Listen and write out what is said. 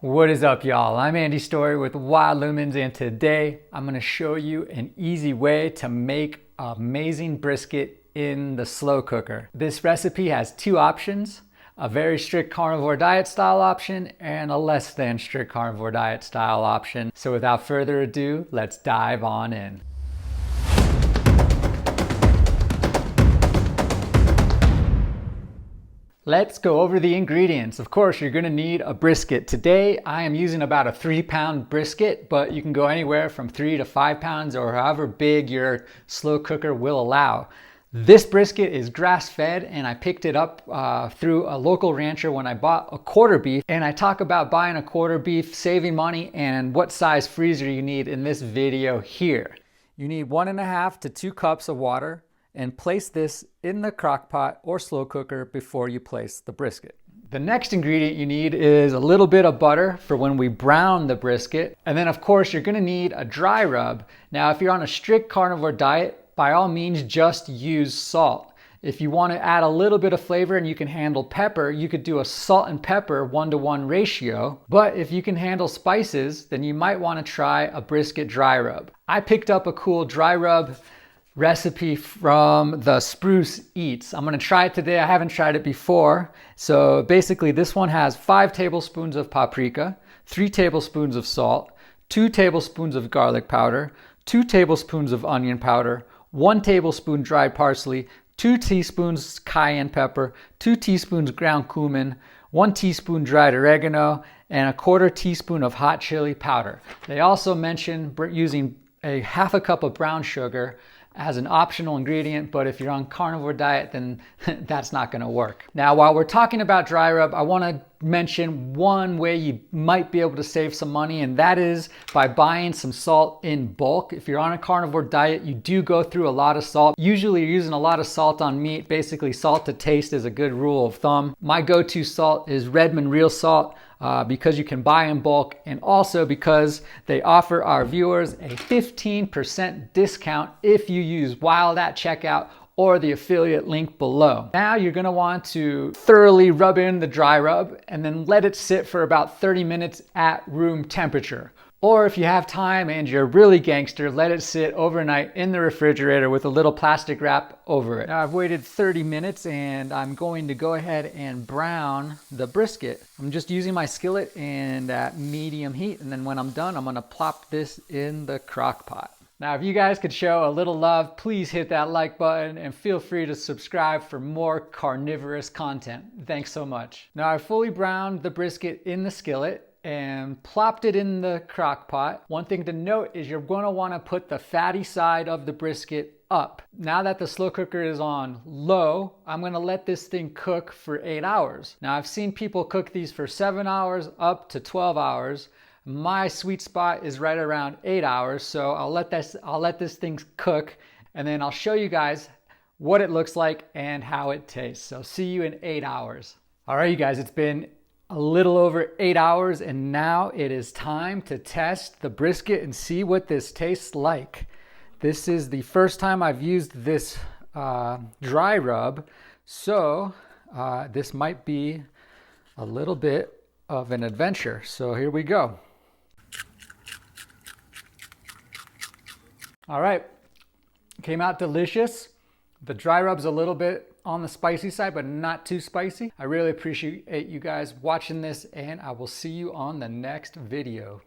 What is up, y'all? I'm Andy Story with Wild Lumens, and today I'm going to show you an easy way to make amazing brisket in the slow cooker. This recipe has two options: a very strict carnivore diet style option and a less than strict carnivore diet style option. So without further ado, let's dive on in. Let's go over the ingredients. Of course, you're gonna need a brisket. Today, I am using about a 3-pound brisket, but you can go anywhere from 3 to 5 pounds or however big your slow cooker will allow. This brisket is grass-fed, and I picked it up through a local rancher when I bought a quarter beef. And I talk about buying a quarter beef, saving money, and what size freezer you need in this video here. You need 1.5 to 2 cups of water, and place this in the crock pot or slow cooker before you place the brisket. The next ingredient you need is a little bit of butter for when we brown the brisket. And then of course you're gonna need a dry rub. Now if you're on a strict carnivore diet, by all means just use salt. If you want to add a little bit of flavor and you can handle pepper, you could do a salt and pepper 1-to-1 ratio. But if you can handle spices, then you might want to try a brisket dry rub. I picked up a cool dry rub recipe from the Spruce Eats. I'm gonna try it today. I haven't tried it before. So basically this one has 5 tablespoons of paprika, 3 tablespoons of salt, 2 tablespoons of garlic powder, 2 tablespoons of onion powder, 1 tablespoon dried parsley, 2 teaspoons cayenne pepper, 2 teaspoons ground cumin, 1 teaspoon dried oregano, and a 1/4 teaspoon of hot chili powder. They also mention using a 1/2 cup of brown sugar as an optional ingredient, but if you're on carnivore diet, then that's not gonna work. Now, while we're talking about dry rub, I wanna mention one way you might be able to save some money, and that is by buying some salt in bulk. If you're on a carnivore diet, you do go through a lot of salt. Usually you're using a lot of salt on meat. Basically, salt to taste is a good rule of thumb. My go-to salt is Redmond Real Salt. Because you can buy in bulk, and also because they offer our viewers a 15% discount if you use Wild at checkout or the affiliate link below. Now you're gonna want to thoroughly rub in the dry rub and then let it sit for about 30 minutes at room temperature. Or if you have time and you're really gangster, let it sit overnight in the refrigerator with a little plastic wrap over it. Now I've waited 30 minutes and I'm going to go ahead and brown the brisket. I'm just using my skillet and at medium heat, and then when I'm done, I'm gonna plop this in the crock pot. Now, if you guys could show a little love, please hit that like button and feel free to subscribe for more carnivorous content. Thanks so much. Now, I fully browned the brisket in the skillet and plopped it in the crock pot. One thing to note is you're going to want to put the fatty side of the brisket up. Now that the slow cooker is on low, I'm going to let this thing cook for 8 hours. Now, I've seen people cook these for 7 hours up to 12 hours. My sweet spot is right around 8 hours, so I'll let this thing cook, and then I'll show you guys what it looks like and how it tastes. So see you in 8 hours. All right, you guys, it's been a little over 8 hours, and now it is time to test the brisket and see what this tastes like. This is the first time I've used this dry rub, so this might be a little bit of an adventure. So here we go. All right, came out delicious. The dry rub's a little bit on the spicy side, but not too spicy. I really appreciate you guys watching this, and I will see you on the next video.